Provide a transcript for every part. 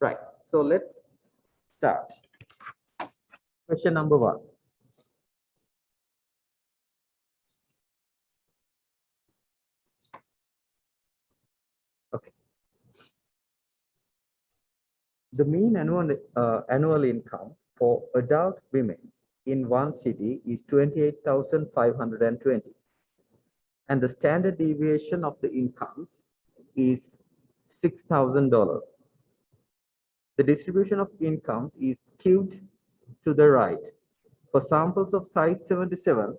Right. So let's start. Question number 1. Okay. The mean annual income for adult women in one city is 28,520, and the standard deviation of the incomes is $6,000. The distribution of incomes is skewed to the right. For samples of size 77,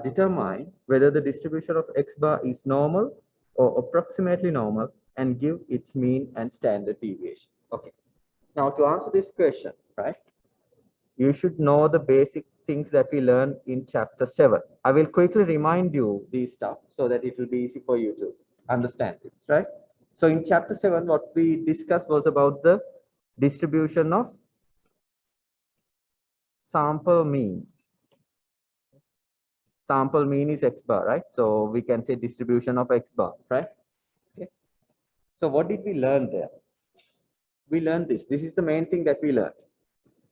determine whether the distribution of X bar is normal or approximately normal and give its mean and standard deviation. Okay. Now to answer this question, right, you should know the basic things that we learned in chapter 7. I will quickly remind you these stuff so that it will be easy for you to understand this, right? So in chapter 7, what we discussed was about the distribution of sample mean. Sample mean is X bar, right? So we can say distribution of X bar, right? Okay. So what did we learn there? We learned this. This is the main thing that we learned.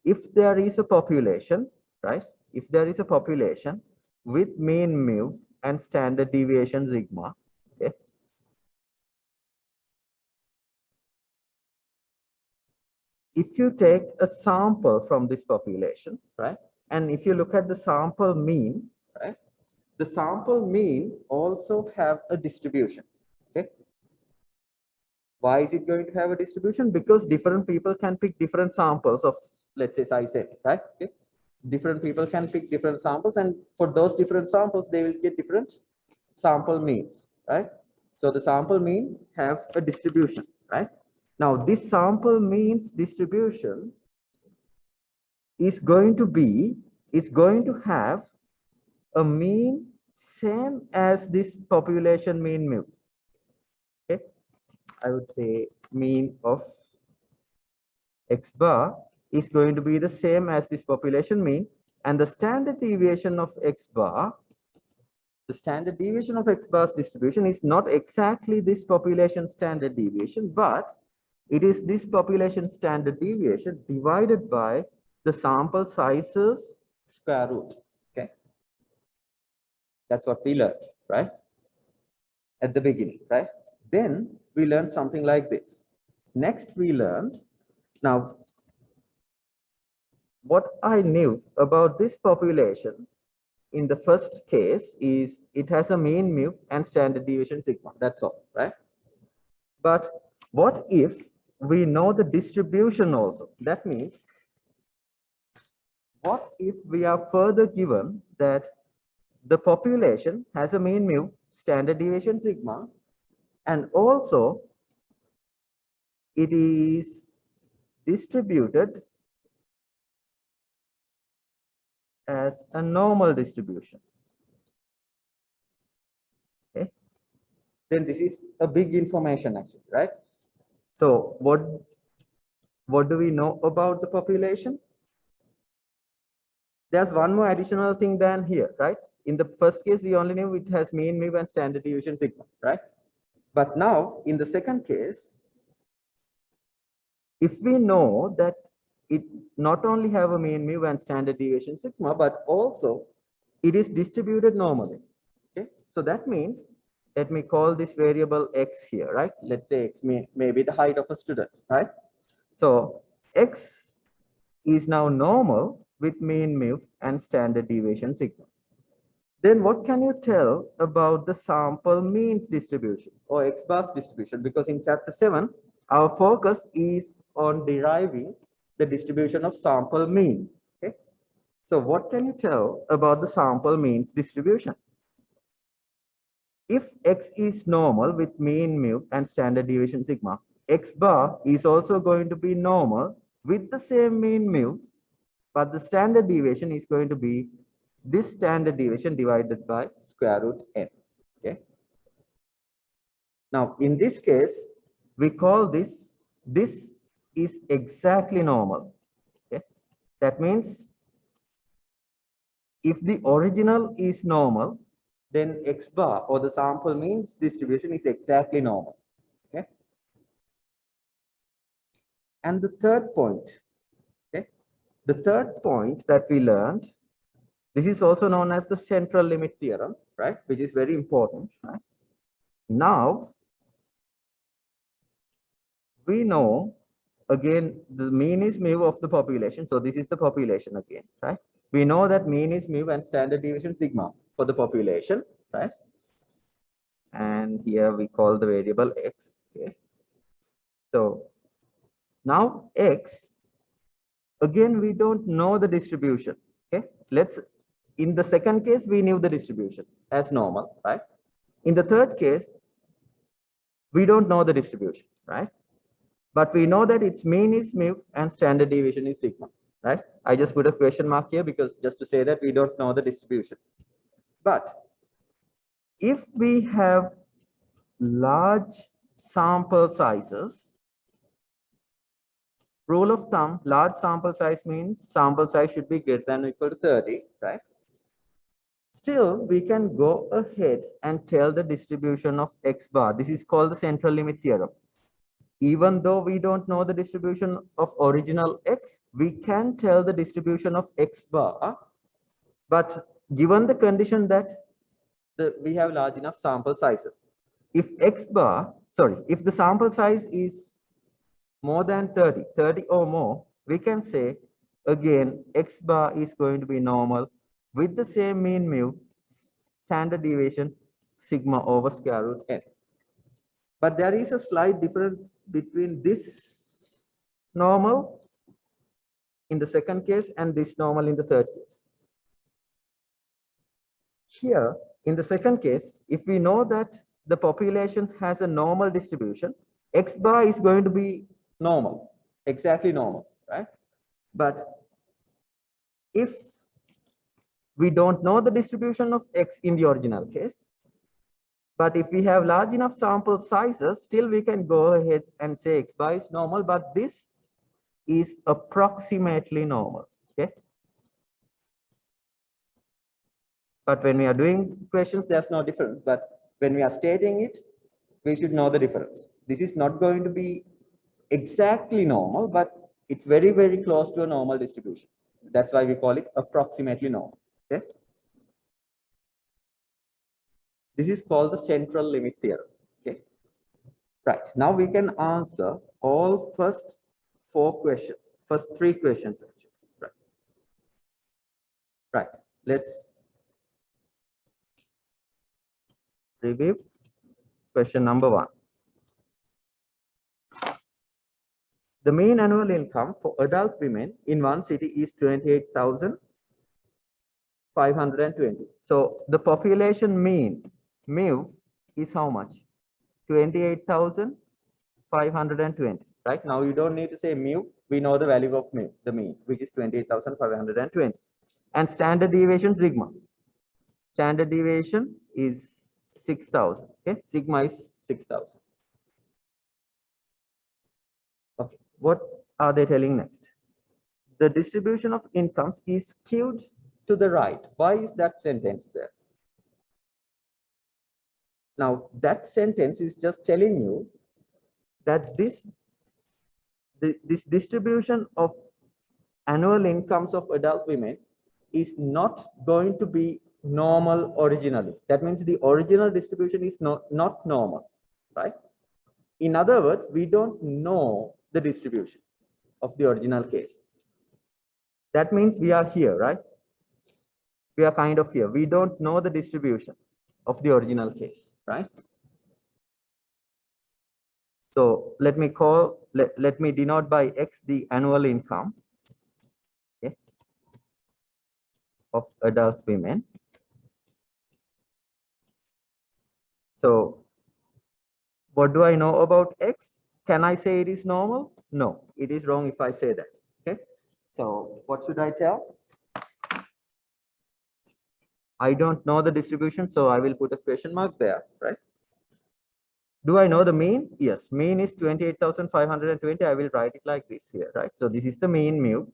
If there is a population, right? If there is a population with mean mu and standard deviation sigma, okay? If you take a sample from this population, right? And if you look at the sample mean, right? The sample mean also have a distribution, okay? Why is it going to have a distribution? Because different people can pick different samples of, let's say, size 8, right? Okay. Different people can pick different samples, and for those different samples, they will get different sample means, right? So the sample mean have a distribution, right? Now this sample means distribution is going to have a mean same as this population mean mu. Okay, I would say mean of X bar is going to be the same as this population mean, and the standard deviation of X bar, the standard deviation of X bar's distribution is not exactly this population standard deviation, but it is this population standard deviation divided by the sample sizes square root. Okay, that's what we learned, right? At the beginning, right? Then we learned something like this. Next, we learned, now what I knew about this population in the first case is it has a mean mu and standard deviation sigma. That's all, right? But what if we know the distribution also? That means, what if we are further given that the population has a mean mu, standard deviation sigma, and also it is distributed as a normal distribution? Okay, then this is a big information actually, right? So what do we know about the population? There's one more additional thing than here, right? In the first case, we only knew it has mean mu and standard deviation sigma, right? But now in the second case, if we know that it not only have a mean mu and standard deviation sigma, but also it is distributed normally. Okay, so that means, let me call this variable x here, right? Let's say x may be the height of a student, right? So x is now normal with mean mu and standard deviation sigma. Then what can you tell about the sample means distribution or X bar's distribution? Because in chapter 7, our focus is on deriving the distribution of sample mean. Okay, so what can you tell about the sample means distribution? If X is normal with mean mu and standard deviation sigma, X bar is also going to be normal with the same mean mu, but the standard deviation is going to be this standard deviation divided by square root n. Okay. Now in this case, we call this is exactly normal. Okay. That means if the original is normal, then X bar or the sample means distribution is exactly normal. Okay. And the third point, okay, the third point that we learned, this is also known as the central limit theorem, right? Which is very important, right? Now, we know, again, the mean is mu of the population. So this is the population again, right? We know that mean is mu and standard deviation sigma for the population, right? And here we call the variable x, okay? So now x, again, we don't know the distribution, okay? In the second case, we knew the distribution as normal, right? In the third case, we don't know the distribution, right? But we know that its mean is mu and standard deviation is sigma, right? I just put a question mark here because just to say that we don't know the distribution. But if we have large sample sizes, rule of thumb, large sample size means sample size should be greater than or equal to 30, right? Still, we can go ahead and tell the distribution of x bar. This is called the central limit theorem. Even though we don't know the distribution of original x, we can tell the distribution of x bar, but given the condition that we have large enough sample sizes. If if the sample size is more than 30 or more, we can say again x bar is going to be normal with the same mean mu, standard deviation sigma over square root n. But there is a slight difference between this normal in the second case and this normal in the third case. Here, in the second case, if we know that the population has a normal distribution, x bar is going to be normal, exactly normal, right? But if we don't know the distribution of x in the original case, but if we have large enough sample sizes, still we can go ahead and say x bar is normal, but this is approximately normal, okay? But when we are doing questions, there's no difference. But when we are stating it, we should know the difference. This is not going to be exactly normal, but it's very, very close to a normal distribution. That's why we call it approximately normal, okay? This is called the central limit theorem, okay? Right, now we can answer all first three questions actually. Right, let's review question number 1. The mean annual income for adult women in one city is 28,520. So the population mean, mu, is how much? 28,520, right? Now you don't need to say mu. We know the value of mu, the mean, which is 28,520. And standard deviation sigma. Standard deviation is 6,000. Okay, sigma is 6,000. Okay, what are they telling next? The distribution of incomes is skewed to the right. Why is that sentence there? Now, that sentence is just telling you that this distribution of annual incomes of adult women is not going to be normal originally. That means the original distribution is not normal, right? In other words, we don't know the distribution of the original case. That means we are here, right? We are kind of here. We don't know the distribution of the original case, right? So let me denote by X the annual income, okay, of adult women. So what do I know about X? Can I say it is normal? No, it is wrong if I say that. Okay. So what should I tell? I don't know the distribution, so I will put a question mark there, right? Do I know the mean? Yes, mean is 28,520. I will write it like this here, right? So this is the mean mu.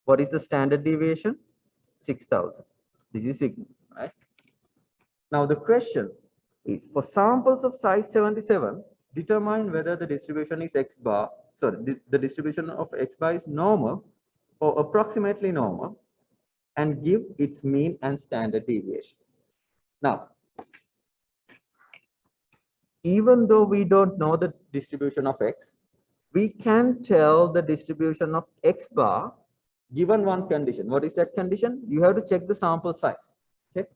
What is the standard deviation? 6,000. This is sigma, right? Now the question is, for samples of size 77, determine whether the distribution is x bar sorry, the distribution of x bar is normal or approximately normal and give its mean and standard deviation. Now, even though we don't know the distribution of x, we can tell the distribution of x bar given one condition. What is that condition? You have to check the sample size. Okay.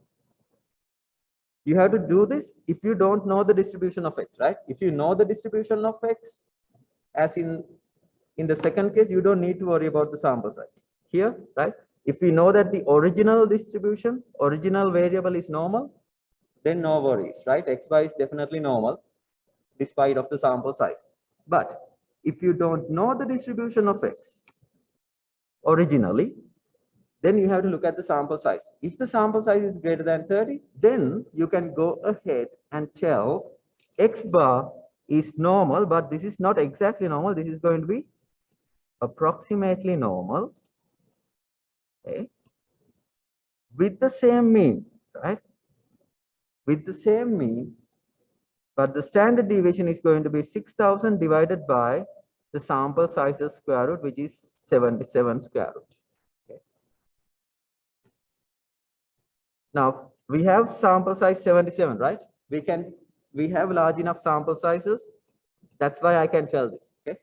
You have to do this if you don't know the distribution of x, right? If you know the distribution of x, as in the second case, you don't need to worry about the sample size. Here, right? If we know that the original distribution, original variable is normal, then no worries, right? X bar is definitely normal despite of the sample size. But if you don't know the distribution of x originally, then you have to look at the sample size. If the sample size is greater than 30, then you can go ahead and tell x bar is normal, but this is not exactly normal. This is going to be approximately normal, okay, with the same mean, right? With the same mean, but the standard deviation is going to be 6,000 divided by the sample size's square root, which is 77 square root. Okay. Now we have sample size 77, right? We have large enough sample sizes. That's why I can tell this. Okay.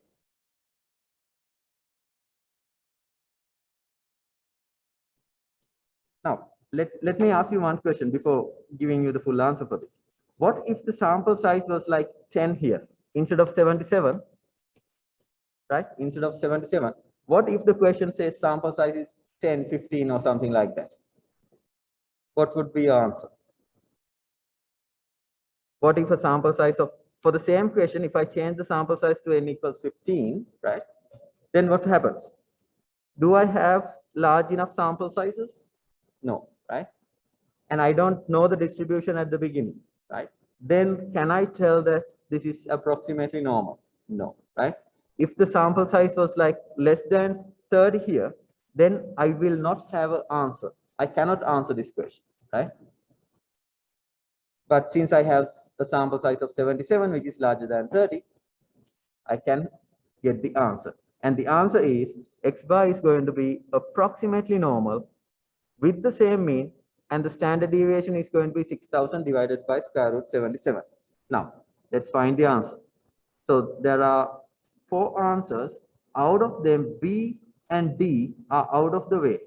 Now let me ask you one question before giving you the full answer for this. What if the sample size was like 10 here instead of 77? Right? Instead of 77. What if the question says sample size is 10, 15 or something like that? What would be your answer? What if a sample size of, for the same question, if I change the sample size to n equals 15, right? Then what happens? Do I have large enough sample sizes? No, right? And I don't know the distribution at the beginning, right? Then can I tell that this is approximately normal? No, right? If the sample size was like less than 30 here, then I will not have an answer. I cannot answer this question, right? But since I have a sample size of 77, which is larger than 30, I can get the answer. And the answer is x bar is going to be approximately normal with the same mean, and the standard deviation is going to be 6,000 divided by square root 77. Now, let's find the answer. So there are 4 answers. Out of them, B and D are out of the way.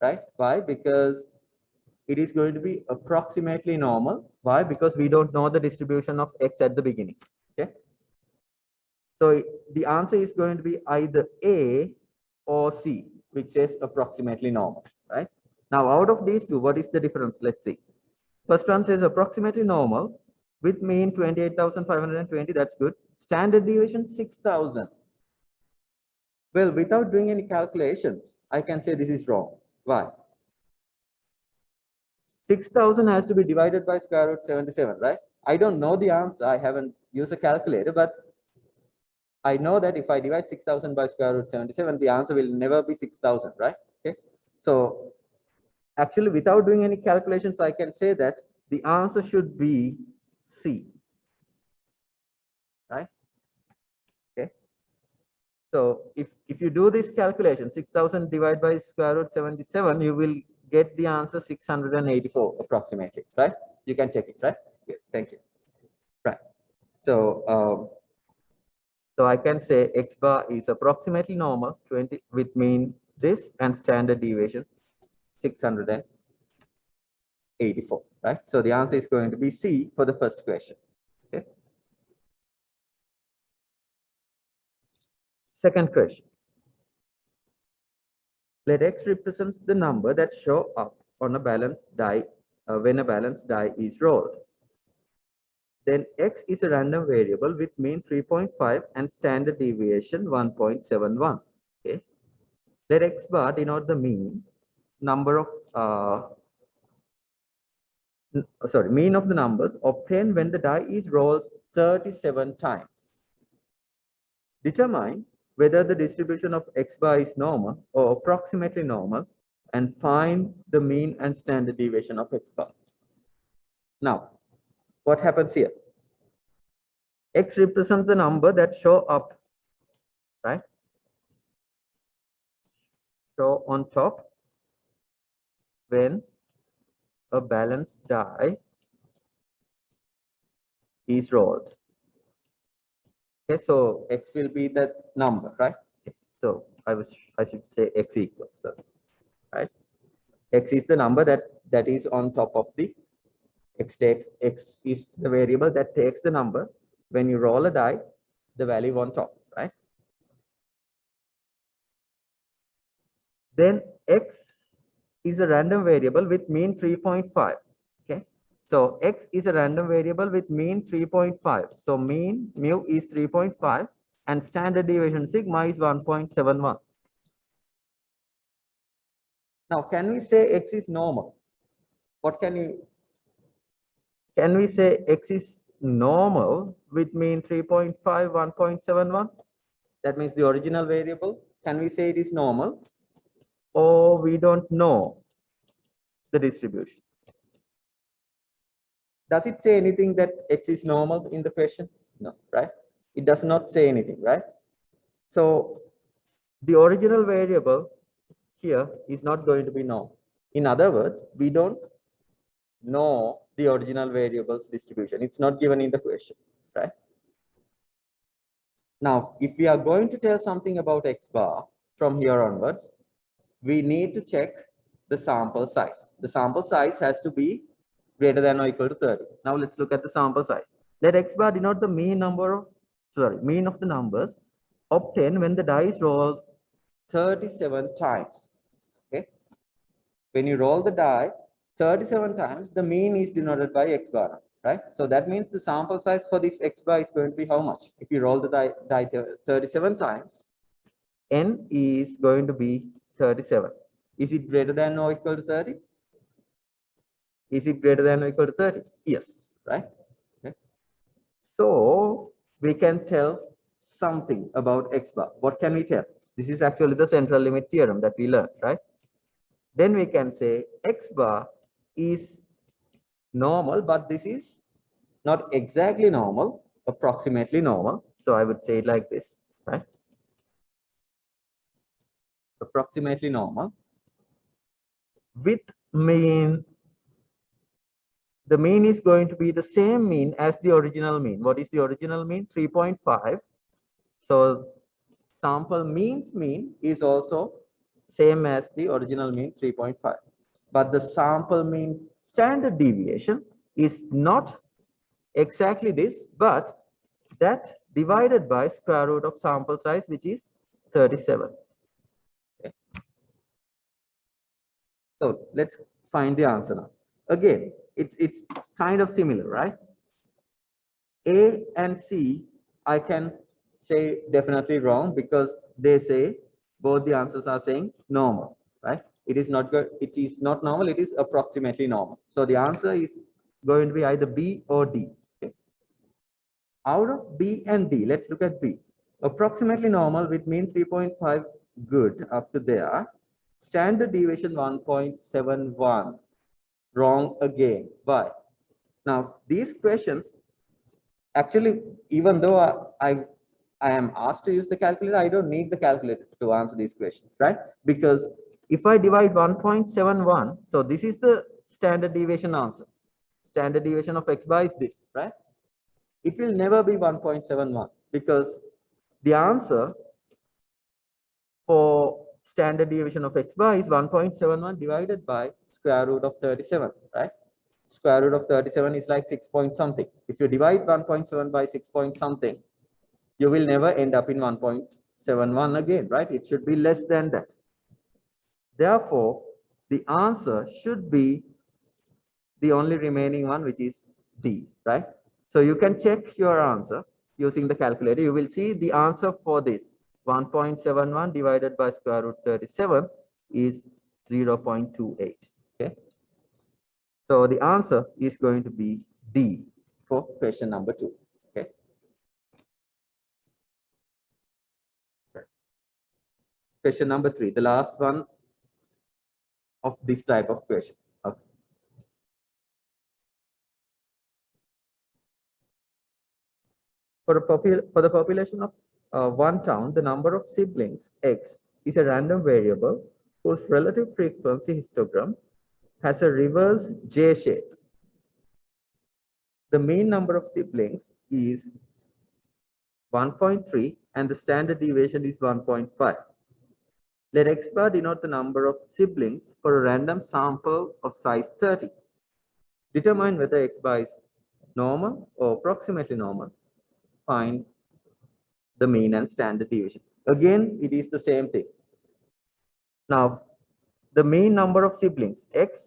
Right? Why? Because it is going to be approximately normal. Why? Because we don't know the distribution of x at the beginning. Okay. So the answer is going to be either A or C, which says approximately normal, right? Now, out of these two, what is the difference? Let's see. First one says approximately normal with mean 28,520. That's good. Standard deviation 6,000. Well, without doing any calculations, I can say this is wrong. Why? 6,000 has to be divided by square root 77, right? I don't know the answer. I haven't used a calculator, but I know that if I divide 6,000 by square root 77, the answer will never be 6,000, right? Okay. So actually, without doing any calculations, I can say that the answer should be C, right? Okay. So if you do this calculation, 6,000 divided by square root 77, you will get the answer 684 approximately, right? You can check it, right? Good. Thank you. Right. So so I can say x bar is approximately normal 20 with mean this and standard deviation 684, right? So the answer is going to be C for the first question. Okay. Second question. Let x represents the number that show up on a balanced die when a balanced die is rolled. Then x is a random variable with mean 3.5 and standard deviation 1.71. Okay. Let x bar denote the mean number of mean of the numbers obtained when the die is rolled 37 times. Determine whether the distribution of x bar is normal or approximately normal and find the mean and standard deviation of x bar. Now, what happens here? X represents the number that show up, right? Show on top when a balanced die is rolled. Okay, so X will be that number, right? Okay, so I should say X equals, so, right? X is the number that is on top of the X is the variable that takes the number when you roll a die, the value on top, right? Then X is a random variable with mean 3.5. Okay, so X is a random variable with mean 3.5. So mean mu is 3.5 and standard deviation sigma is 1.71. Now, can we say X is normal? What can we say X is normal with mean 3.5, 1.71? That means the original variable. Can we say it is normal? Or we don't know the distribution? Does it say anything that X is normal in the question? No, right? It does not say anything, right? So the original variable here is not going to be known. In other words, we don't know the original variable's distribution. It's not given in the question, right? Now, if we are going to tell something about X bar from here onwards, we need to check the sample size. The sample size has to be greater than or equal to 30. Now let's look at the sample size. Let X bar denote the mean mean of the numbers obtained when the dice roll 37 times. Okay. When you roll the die 37 times, the mean is denoted by X bar, right? So that means the sample size for this X bar is going to be how much? If you roll the die 37 times, N is going to be 37. Is it greater than or equal to 30? Is it greater than or equal to 30? Yes, right? Okay. So we can tell something about X bar. What can we tell? This is actually the central limit theorem that we learned, right? Then we can say X bar is normal, but this is not exactly normal, approximately normal. So I would say it like this, right? Approximately normal with mean. The mean is going to be the same mean as the original mean. What is the original mean? 3.5. So sample mean is also same as the original mean 3.5. But the sample mean standard deviation is not exactly this, but that divided by square root of sample size, which is 37. Okay. So let's find the answer now. Again, it's kind of similar, right? A and C, I can say definitely wrong because they say both the answers are saying normal, right? It is not good. It is not normal. It is approximately normal. So the answer is going to be either B or D. Okay. Out of B and D, let's look at B. Approximately normal with mean 3.5 good up to there. Standard deviation 1.71 wrong again. Why? Now these questions actually, even though I am asked to use the calculator, I don't need the calculator to answer these questions, right? Because if I divide 1.71, so this is the standard deviation answer. Standard deviation of X bar is this, right? It will never be 1.71 because the answer for standard deviation of X bar is 1.71 divided by square root of 37, right? Square root of 37 is like 6 point something. If you divide 1.7 by 6 point something, you will never end up in 1.71 again, right? It should be less than that. Therefore, the answer should be the only remaining one, which is D, right? So you can check your answer using the calculator. You will see the answer for this 1.71 divided by square root 37 is 0.28. Okay. So the answer is going to be D for question number 2. Okay. Question number 3, the last one of this type of questions. Okay. For the population of one town, the number of siblings x is a random variable whose relative frequency histogram has a reverse J shape. The mean number of siblings is 1.3 and the standard deviation is 1.5. Let x bar denote the number of siblings for a random sample of size 30. Determine whether x bar is normal or approximately normal. Find the mean and standard deviation. Again, it is the same thing. Now, the mean number of siblings, x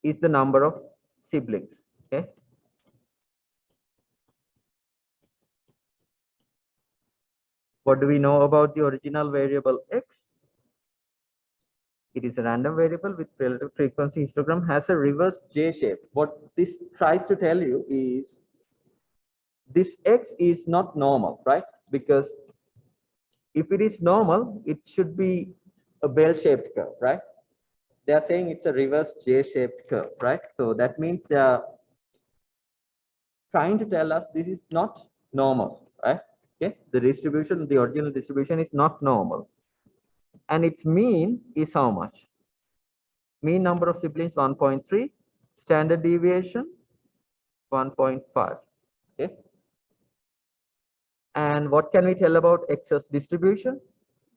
is the number of siblings. Okay. What do we know about the original variable x? It is a random variable with relative frequency histogram has a reverse J shape. What this tries to tell you is this x is not normal, right? Because if it is normal, it should be a bell-shaped curve, right? They are saying it's a reverse J-shaped curve, right? So that means they are trying to tell us this is not normal, right? Okay, the distribution, the original distribution is not normal. And its mean is how much? Mean number of siblings 1.3, standard deviation 1.5. Okay. And what can we tell about x's distribution?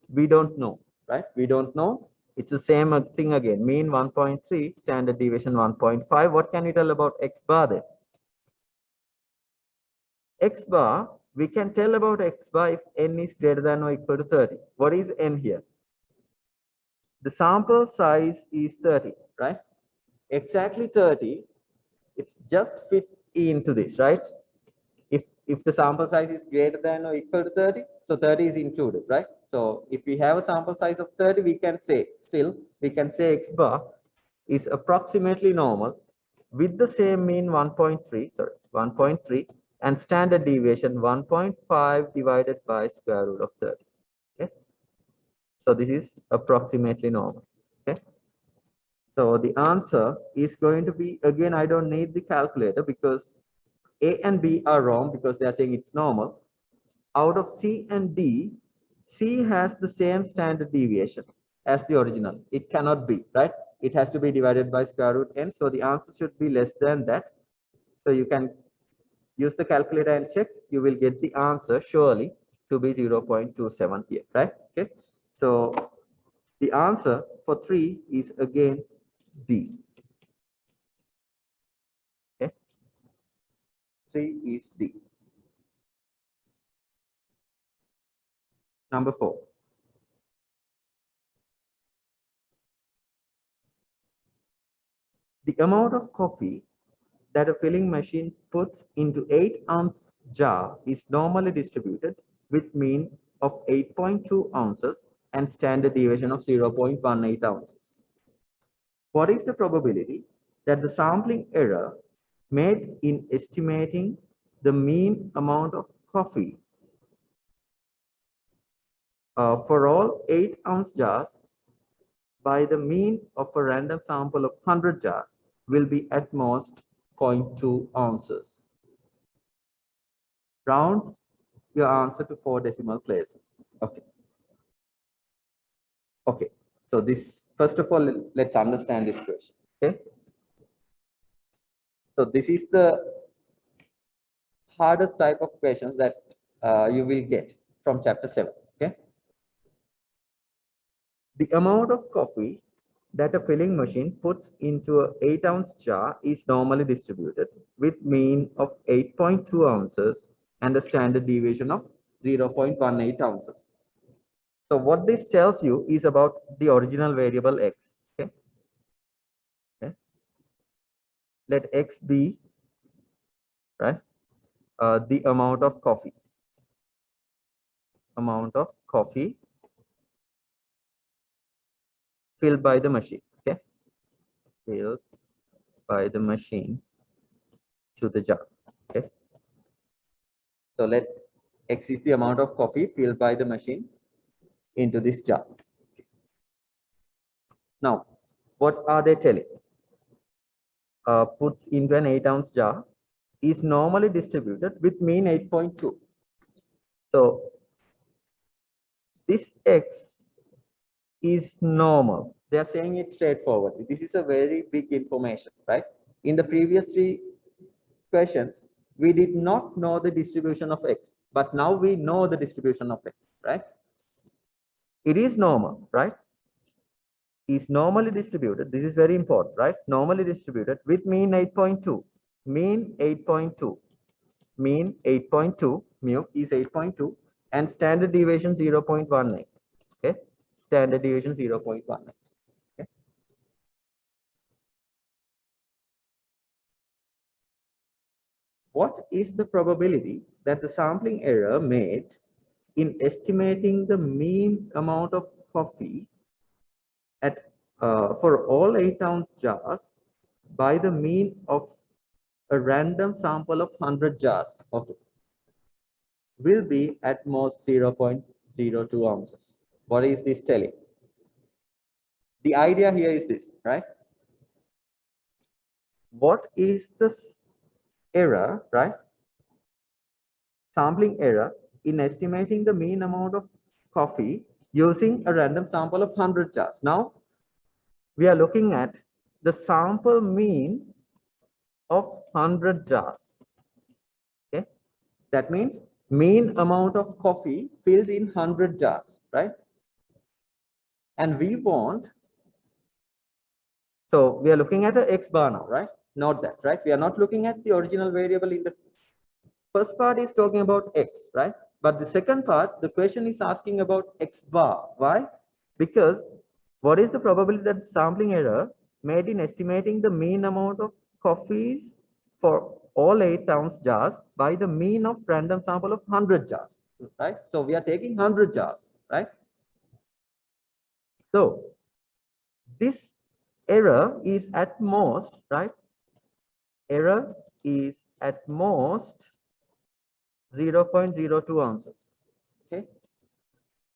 We don't know, right? We don't know. It's the same thing again. Mean 1.3, standard deviation 1.5. What can we tell about x bar then? X bar, we can tell about x bar if n is greater than or equal to 30. What is n here? The sample size is 30, right? Exactly 30. It just fits into this, right? If the sample size is greater than or equal to 30, so 30 is included, right? So if we have a sample size of 30, we can say x bar is approximately normal with the same mean 1.3 and standard deviation 1.5 divided by square root of 30. Okay, so this is approximately normal. Okay, so the answer is going to be, again, I don't need the calculator because A and B are wrong because they are saying it's normal. Out of C and D, C has the same standard deviation as the original. It cannot be, right? It has to be divided by square root n. So the answer should be less than that. So you can use the calculator and check. You will get the answer surely to be 0.27 here, right? Okay. So the answer for 3 is again D. Okay. 3 is D. Number 4. The amount of coffee that a filling machine puts into 8-ounce jar is normally distributed with mean of 8.2 ounces and standard deviation of 0.18 ounces. What is the probability that the sampling error made in estimating the mean amount of coffee for all 8-ounce jars by the mean of a random sample of 100 jars will be at most 0.2 ounces? Round your answer to 4 decimal places. Okay. Okay. So this, first of all, let's understand this question. Okay. So this is the hardest type of questions that you will get from chapter 7. Okay. The amount of coffee that a filling machine puts into a 8-ounce jar is normally distributed with mean of 8.2 ounces and a standard deviation of 0.18 ounces. So what this tells you is about the original variable x. Okay. Okay. Let x be, right, the amount of coffee filled by the machine. Okay, filled by the machine to the jar. Okay, so let x is the amount of coffee filled by the machine into this jar. Now, what are they telling? Puts into an 8-ounce jar is normally distributed with mean 8.2. So this x is normal. They are saying it straightforwardly. This is a very big information, right? In the previous three questions, we did not know the distribution of x, but now we know the distribution of x, right? It is normal, right? Is normally distributed. This is very important, right? Normally distributed with mean 8.2. Mean 8.2. Mean 8.2. Mu is 8.2 and standard deviation 0.18. Okay, standard deviation 0.18. Okay. What is the probability that the sampling error made in estimating the mean amount of coffee at for all 8-ounce jars by the mean of a random sample of 100 jars of will be at most 0.02 ounces? What is this telling? The idea here is this, right? What is the error, right? Sampling error in estimating the mean amount of coffee using a random sample of 100 jars. Now, we are looking at the sample mean of 100 jars. Okay, that means mean amount of coffee filled in 100 jars, right? And we want, so we are looking at a x bar now, right? Not that, right? We are not looking at the original variable in the first part is talking about x, right? But the second part, the question is asking about x bar. Why? Because what is the probability that sampling error made in estimating the mean amount of coffees for all 8-ounce jars by the mean of random sample of 100 jars, right? So we are taking 100 jars, right? So this error is at most, right? Error is at most 0.02 ounces. Okay.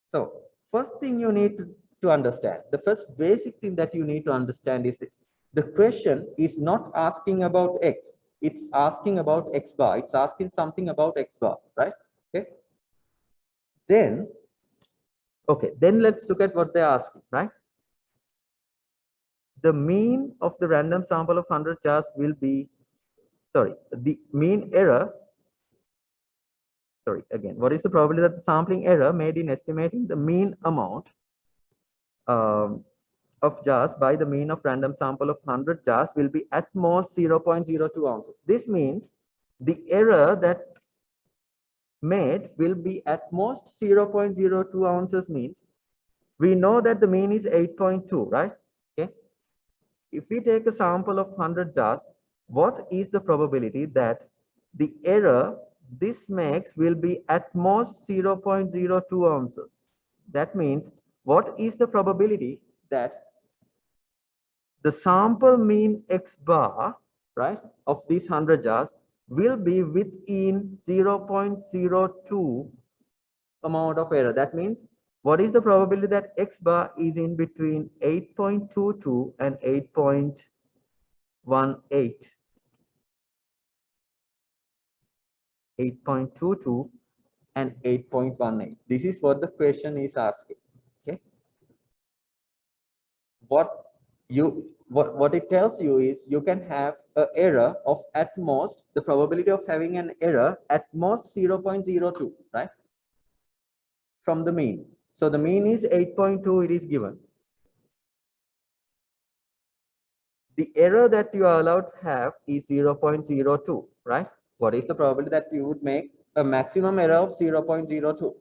So first thing you need to understand, the first basic thing that you need to understand is this. The question is not asking about x. It's asking about x bar. It's asking something about x bar, right? Okay. Then, okay, then let's look at what they're asking, right? The mean of the random sample of 100 jars will be, sorry, the mean error, sorry, again, what is the probability that the sampling error made in estimating the mean amount of jars by the mean of random sample of 100 jars will be at most 0.02 ounces. This means the error that made will be at most 0.02 ounces means we know that the mean is 8.2, right? Okay. If we take a sample of 100 jars, what is the probability that the error this makes will be at most 0.02 ounces? That means what is the probability that the sample mean x bar, right, of these 100 jars will be within 0.02 amount of error? That means what is the probability that x bar is in between 8.22 and 8.18? 8.22 and 8.18. This is what the question is asking. Okay. What it tells you is you can have an error of at most, the probability of having an error at most 0.02, right, from the mean. So the mean is 8.2, it is given. The error that you are allowed to have is 0.02, right? What is the probability that you would make a maximum error of 0.02?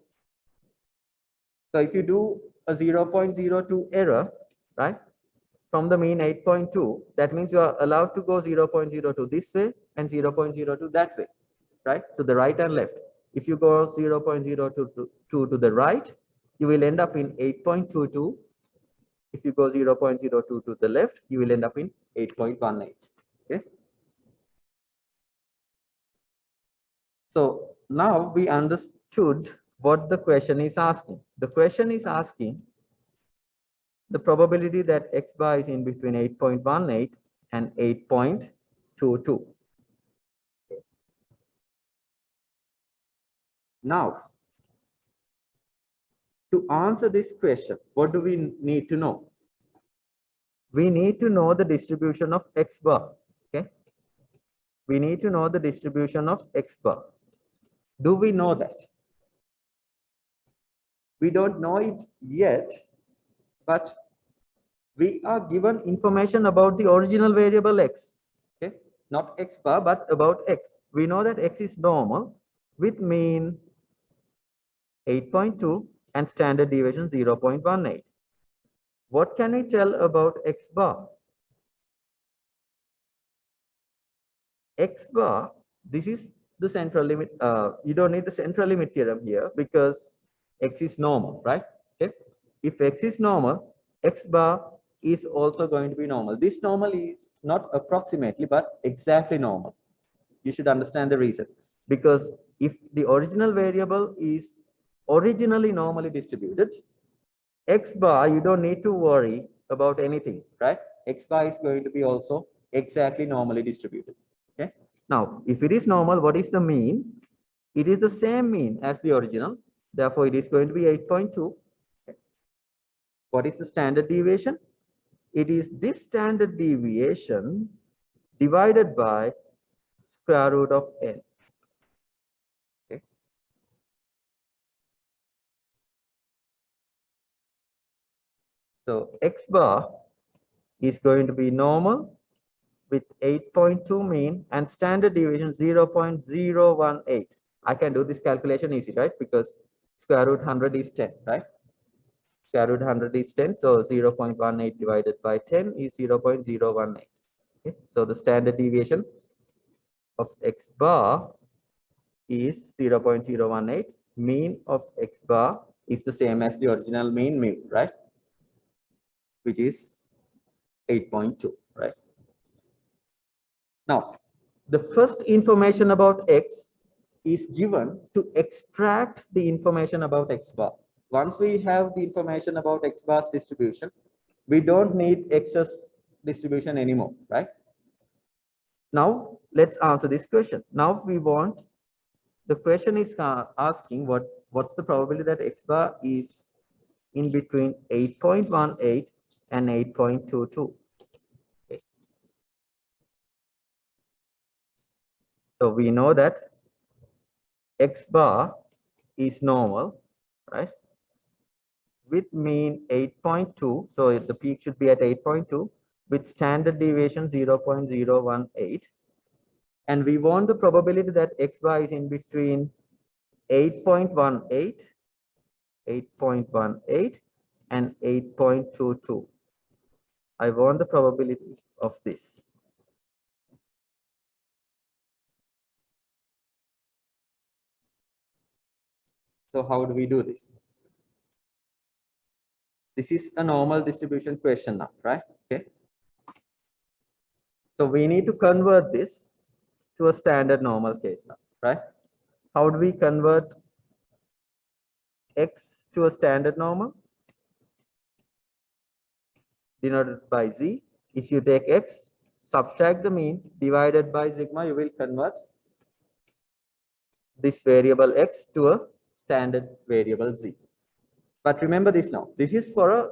So if you do a 0.02 error, right, from the mean 8.2, that means you are allowed to go 0.02 this way and 0.02 that way, right, to the right and left. If you go 0.02 to the right, you will end up in 8.22. If you go 0.02 to the left, you will end up in 8.18. Okay. So now we understood what the question is asking. The question is asking the probability that x bar is in between 8.18 and 8.22. Now, to answer this question, what do we need to know? We need to know the distribution of X bar. Okay. We need to know the distribution of X bar. Do we know that? We don't know it yet, but we are given information about the original variable X. Okay. Not X bar, but about X. We know that X is normal with mean 8.2 and standard deviation 0.18. What can we tell about X bar? X bar, this is the central limit. You don't need the central limit theorem here because X is normal, right? Okay. If X is normal, X bar is also going to be normal. This normal is not approximately, but exactly normal. You should understand the reason. Because if the original variable is originally normally distributed, X bar, you don't need to worry about anything, right? X bar is going to be also exactly normally distributed. Okay. Now, if it is normal, what is the mean? It is the same mean as the original. Therefore, it is going to be 8.2. Okay. What is the standard deviation? It is this standard deviation divided by square root of n. Okay. So X bar is going to be normal with 8.2 mean and standard deviation 0.018. I can do this calculation easy, right? Because square root 100 is 10, right? Square root 100 is 10, so 0.18 divided by 10 is 0.018. Okay, so the standard deviation of X bar is 0.018. Mean of X bar is the same as the original mean mu, right? Which is 8.2, right? Now, the first information about X is given to extract the information about X bar. Once we have the information about X bar's distribution, we don't need X's distribution anymore, right? Now, let's answer this question. Now we want, the question is asking what's the probability that X bar is in between 8.18 and 8.22. Okay. So we know that X bar is normal, right? With mean 8.2, so the peak should be at 8.2 with standard deviation 0.018. And we want the probability that X bar is in between 8.18, 8.18 and 8.22. I want the probability of this. So how do we do this? This is a normal distribution question now, right? Okay. So we need to convert this to a standard normal case now, right? How do we convert X to a standard normal? Denoted by Z. If you take X, subtract the mean, divided by sigma, you will convert this variable X to a standard variable Z. But remember this now, this is for a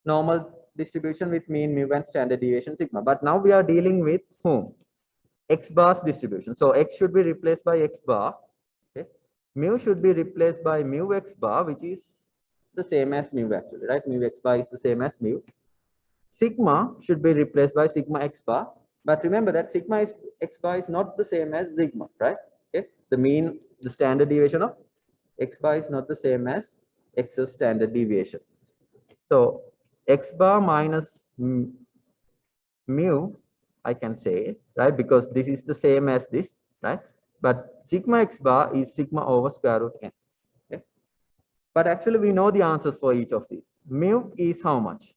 normal distribution with mean, mu and standard deviation sigma. But now we are dealing with whom? X bar's distribution. So X should be replaced by X bar. Okay. Mu should be replaced by mu X bar, which is the same as mu actually, right? Mu X bar is the same as mu. Sigma should be replaced by sigma X bar. But remember that sigma X bar is not the same as sigma, right? Okay. The mean, the standard deviation of X bar is not the same as X's standard deviation. So X bar minus mu, I can say, right? Because this is the same as this, right? But sigma X bar is sigma over square root n. Okay? But actually we know the answers for each of these. Mu is how much?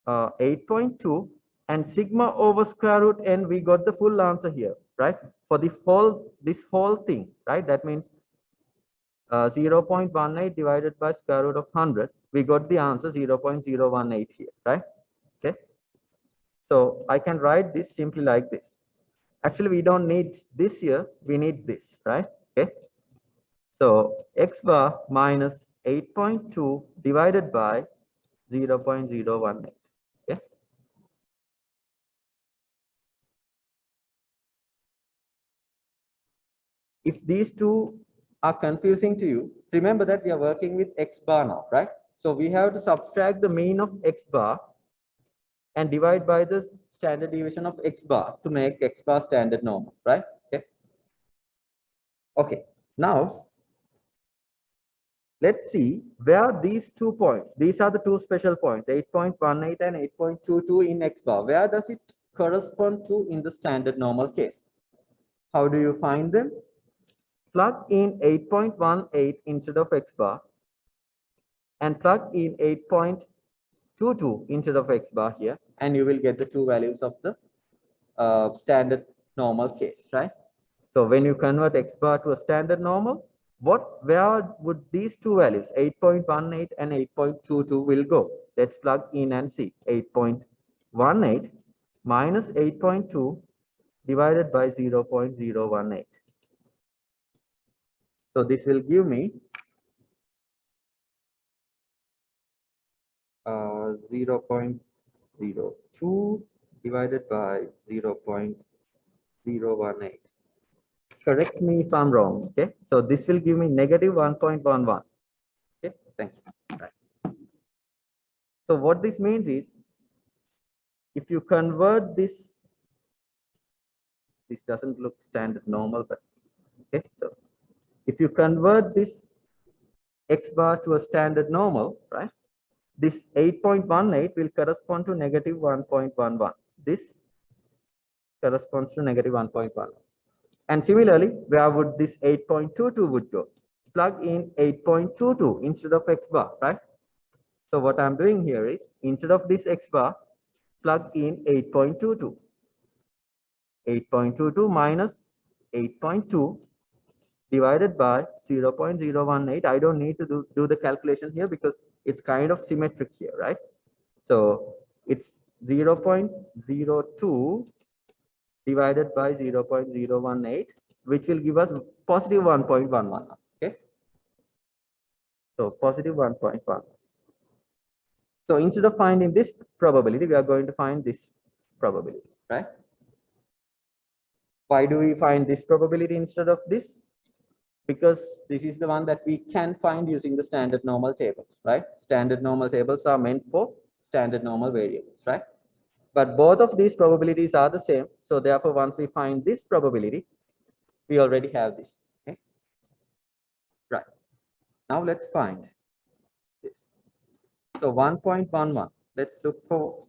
8.2, and sigma over square root n, we got the full answer here, right? For the whole, this whole thing, right? That means 0.18 divided by square root of 100, we got the answer 0.018 here, right? Okay. So I can write this simply like this. Actually, we don't need this here, we need this, right? Okay. So x bar minus 8.2 divided by 0.018. Okay. If these two are confusing to you, remember that we are working with x bar now, right? So we have to subtract the mean of x bar and divide by the standard deviation of x bar to make x bar standard normal, right? Okay. Okay. Now let's see where these 2 points, these are the two special points, 8.18 and 8.22 in x bar. Where does it correspond to in the standard normal case? How do you find them? Plug in 8.18 instead of x bar and plug in 8.22 instead of x bar here, and you will get the two values of the standard normal case, right? So when you convert x bar to a standard normal, where would these two values, 8.18 and 8.22 will go? Let's plug in and see. 8.18 minus 8.2 divided by 0.018. So this will give me 0.02 divided by 0.018. Correct me if I'm wrong. Okay, so this will give me negative 1.11. Okay, thank you. Right. So what this means is, if you convert this doesn't look standard normal, but okay, so if you convert this x bar to a standard normal, right, this 8.18 will correspond to negative 1.11. This corresponds to negative 1.1. And similarly, where would this 8.22 would go? Plug in 8.22 instead of x bar, right? So what I'm doing here is, instead of this x bar, plug in 8.22. 8.22 minus 8.2 divided by 0.018. I don't need to do the calculation here because it's kind of symmetric here, right? So it's 0.02 divided by 0.018, which will give us positive 1.11. Okay. So positive 1.1. So instead of finding this probability, we are going to find this probability, right? Why do we find this probability instead of this? Because this is the one that we can find using the standard normal tables, right? Standard normal tables are meant for standard normal variables, right? But both of these probabilities are the same. So therefore, once we find this probability, we already have this. Okay. Right. Now let's find this. So 1.11. Let's look for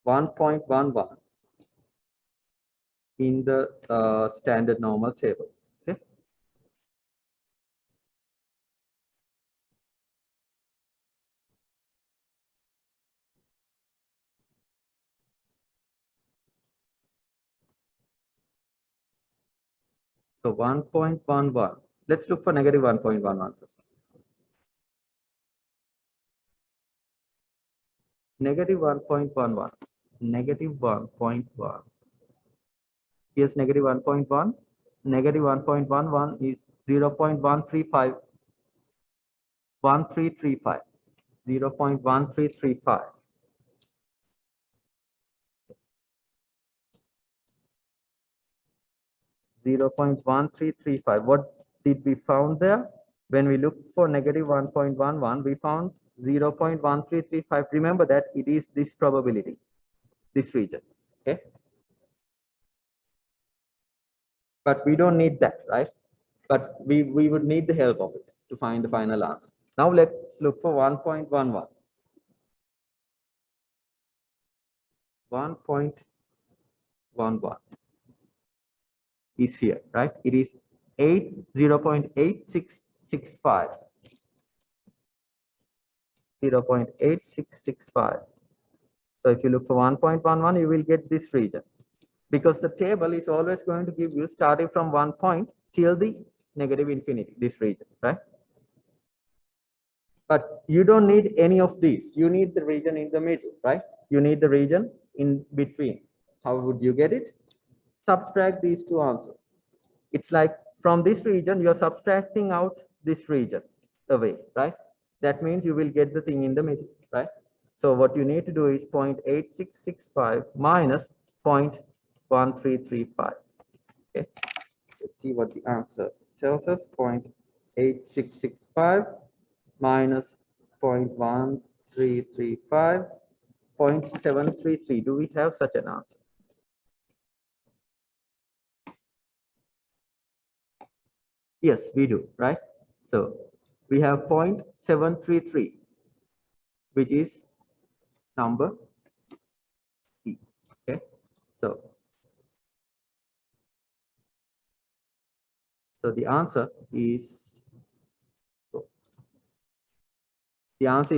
1.11 in the standard normal table. Okay. So 1.11. Let's look for negative 1.11 first. Negative 1.11. Negative 1.1. Here's negative 1.1. Negative 1.11 is 0.135. 1335. 0.1335. 0.1335. What did we found there? When we look for negative 1.11, we found 0.1335. Remember that it is this probability, this region. Okay. But we don't need that, right? But we would need the help of it to find the final answer. Now let's look for 1.11. 1.11 is here, right? It is 0.8665. 0.8665. So if you look for 1.11, you will get this region, because the table is always going to give you starting from 1 point till the negative infinity, this region, right? But you don't need any of these. You need the region in the middle, right? You need the region in between. How would you get it? Subtract these two answers. It's like From this region, you're subtracting out this region away, right? That means you will get the thing in the middle, right? So what you need to do is 0.8665 minus 0.1335. Okay, let's see what the answer tells us. 0.8665 minus 0.1335, 0.733. Do we have such an answer? Yes, we do, right? So we have 0.733, which is number C. Okay, so the answer is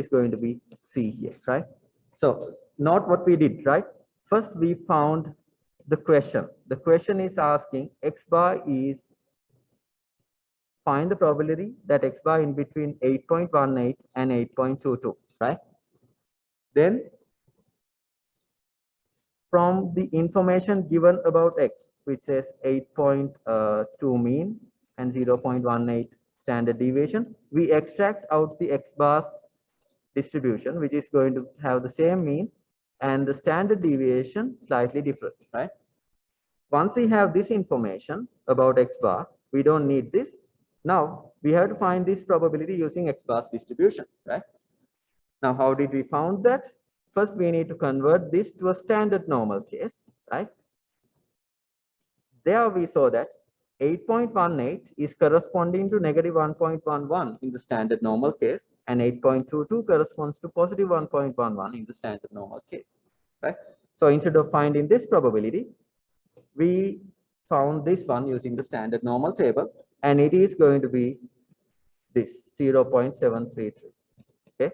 going to be C here, right? So not what we did, right? First we found the question. The question is asking X bar is, find the probability that X bar in between 8.18 and 8.22, right? Then from the information given about X, which says 8.2 mean and 0.18 standard deviation, we extract out the X bars distribution, which is going to have the same mean and the standard deviation slightly different, right? Once we have this information about X bar, we don't need this. Now we have to find this probability using X bars distribution, right? Now, how did we found that? First, we need to convert this to a standard normal case, right? There we saw that 8.18 is corresponding to negative 1.11 in the standard normal case, and 8.22 corresponds to positive 1.11 in the standard normal case, right? So instead of finding this probability, we found this one using the standard normal table, and it is going to be this 0.733. Okay,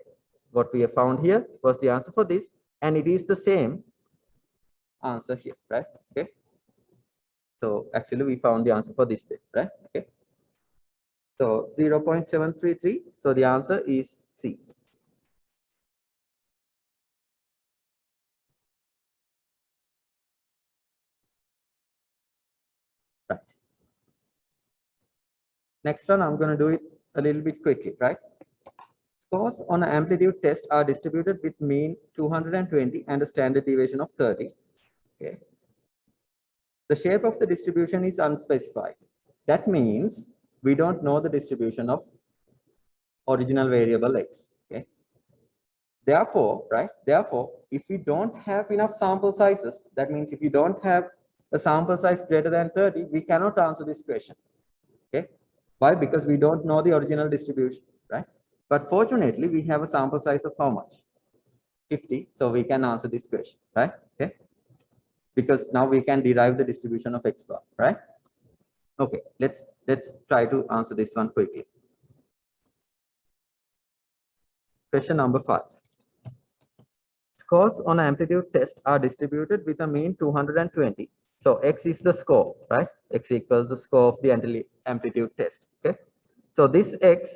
what we have found here was the answer for this, and it is the same answer here, right? Okay, so actually we found the answer for this bit, right? Okay, so 0.733, so the answer is C. Right. Next one, I'm going to do it a little bit quickly, right? Scores on an amplitude test are distributed with mean 220 and a standard deviation of 30. Okay. The shape of the distribution is unspecified. That means we don't know the distribution of original variable X. Okay. Therefore, right? Therefore, if we don't have enough sample sizes, that means if you don't have a sample size greater than 30, we cannot answer this question. Okay. Why? Because we don't know the original distribution, right? But fortunately, we have a sample size of how much? 50. So we can answer this question, right? Okay. Because now we can derive the distribution of X bar, right? Okay, let's try to answer this one quickly. Question number 5. Scores on amplitude test are distributed with a mean 220. So X is the score, right? X equals the score of the amplitude test. Okay. So this X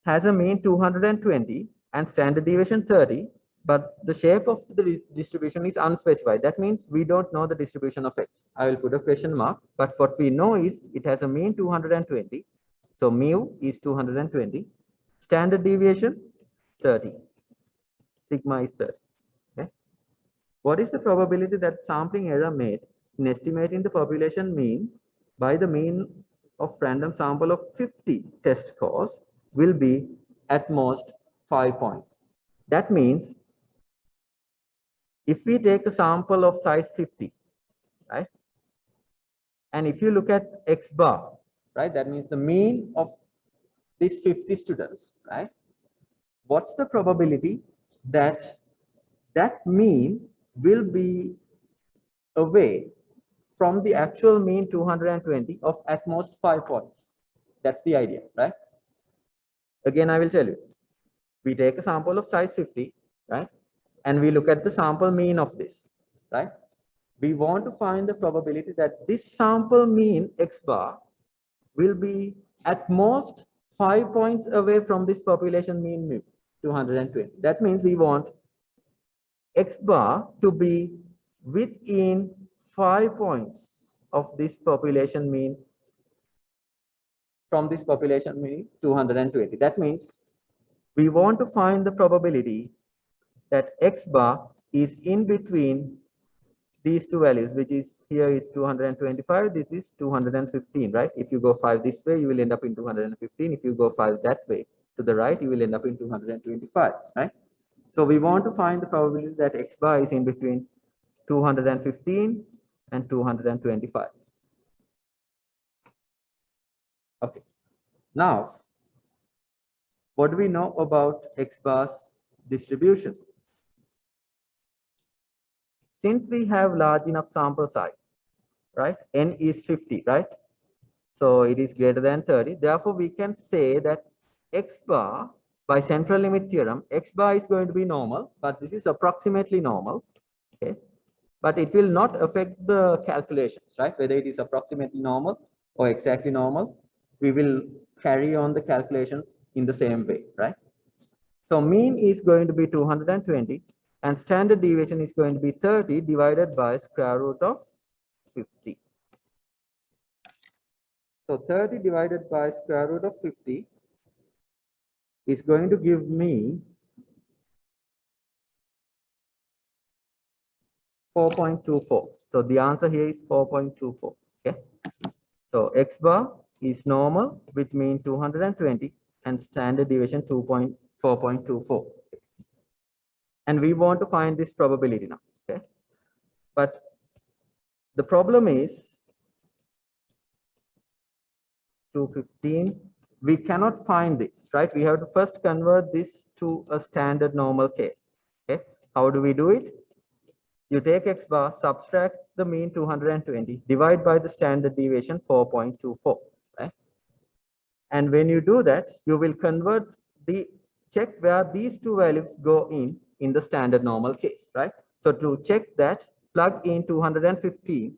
has a mean 220 and standard deviation 30, but the shape of the distribution is unspecified. That means we don't know the distribution of X. I will put a question mark, but what we know is it has a mean 220. So mu is 220, standard deviation 30, sigma is 30. Okay. What is the probability that sampling error made in estimating the population mean by the mean of random sample of 50 test scores will be at most 5 points? That means if we take a sample of size 50, right? And if you look at X bar, right, that means the mean of these 50 students, right? What's the probability that that mean will be away from the actual mean 220 of at most 5 points? That's the idea, right? Again, I will tell you. We take a sample of size 50, right? And we look at the sample mean of this, right? We want to find the probability that this sample mean X bar will be at most 5 points away from this population mean mu, 220. That means we want X bar to be within 5 points of this population mean, from this population mean 220. That means we want to find the probability that X bar is in between these two values, which is here is 225, this is 215, right? If you go 5 this way, you will end up in 215. If you go 5 that way to the right, you will end up in 225, right? So we want to find the probability that X bar is in between 215 and 225. Okay. Now, what do we know about X bar's distribution? Since we have large enough sample size, right? N is 50, right? So it is greater than 30. Therefore, we can say that X bar, by central limit theorem, X bar is going to be normal, but this is approximately normal. Okay. But it will not affect the calculations, right? Whether it is approximately normal or exactly normal, we will carry on the calculations in the same way, right? So mean is going to be 220 and standard deviation is going to be 30 divided by square root of 50. So 30 divided by square root of 50 is going to give me 4.24. So the answer here is 4.24. Okay. So X bar is normal, which means 220, and standard deviation 4.24. And we want to find this probability now. Okay. But the problem is 215. We cannot find this, right? We have to first convert this to a standard normal case. Okay. How do we do it? You take X bar, subtract the mean 220, divide by the standard deviation 4.24, right? And when you do that, you will convert check where these two values go in the standard normal case, right? So to check that, plug in 215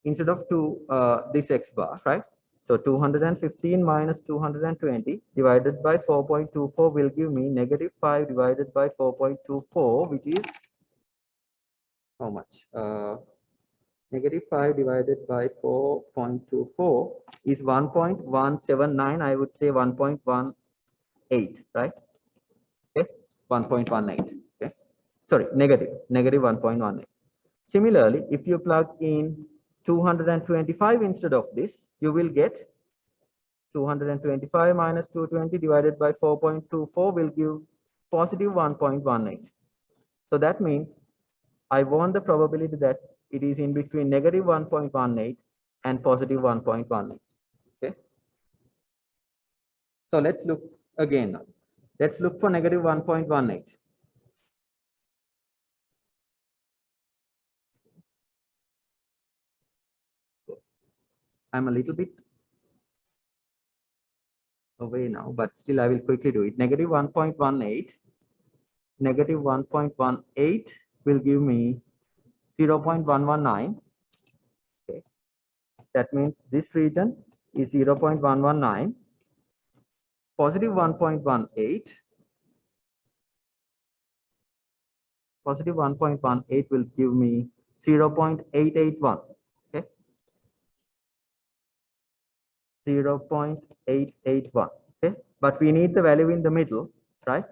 instead of this X bar, right? So 215 minus 220 divided by 4.24 will give me negative 5 divided by 4.24, which is how much? Negative 5 divided by 4.24 is 1.179. I would say 1.18, right? Okay, 1.18. Okay, sorry, negative 1.18. Similarly, if you plug in 225 instead of this, you will get 225 minus 220 divided by 4.24 will give positive 1.18. So that means I want the probability that it is in between negative 1.18 and positive 1.18. Okay. So let's look again now. Let's look for negative 1.18. I'm a little bit away now, but still I will quickly do it. Negative 1.18. Negative 1.18 will give me 0.119. Okay. That means this region is 0.119. Positive 1.18. Positive 1.18 will give me 0.881. Okay. 0.881. Okay. But we need the value in the middle, right?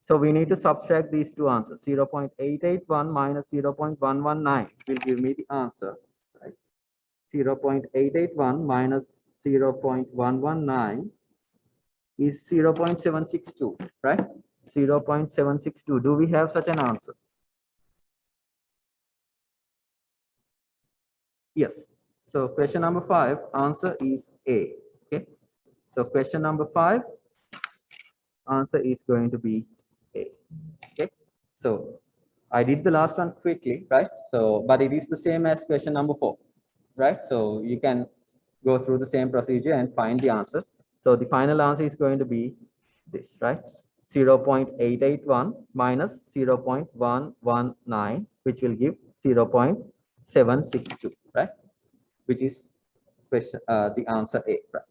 So we need to subtract these two answers. 0.881 minus 0.119 will give me the answer, right? 0.881 minus 0.119 is 0.762, right? 0.762. Do we have such an answer? Yes. So question number 5, answer is A. Okay. So question number 5, answer is going to be A. Okay. So I did the last one quickly, right? So, but it is the same as question number 4, right? So you can go through the same procedure and find the answer. So the final answer is going to be this, right? 0.881 minus 0.119, which will give 0.762, right? Which is question, the answer A, right?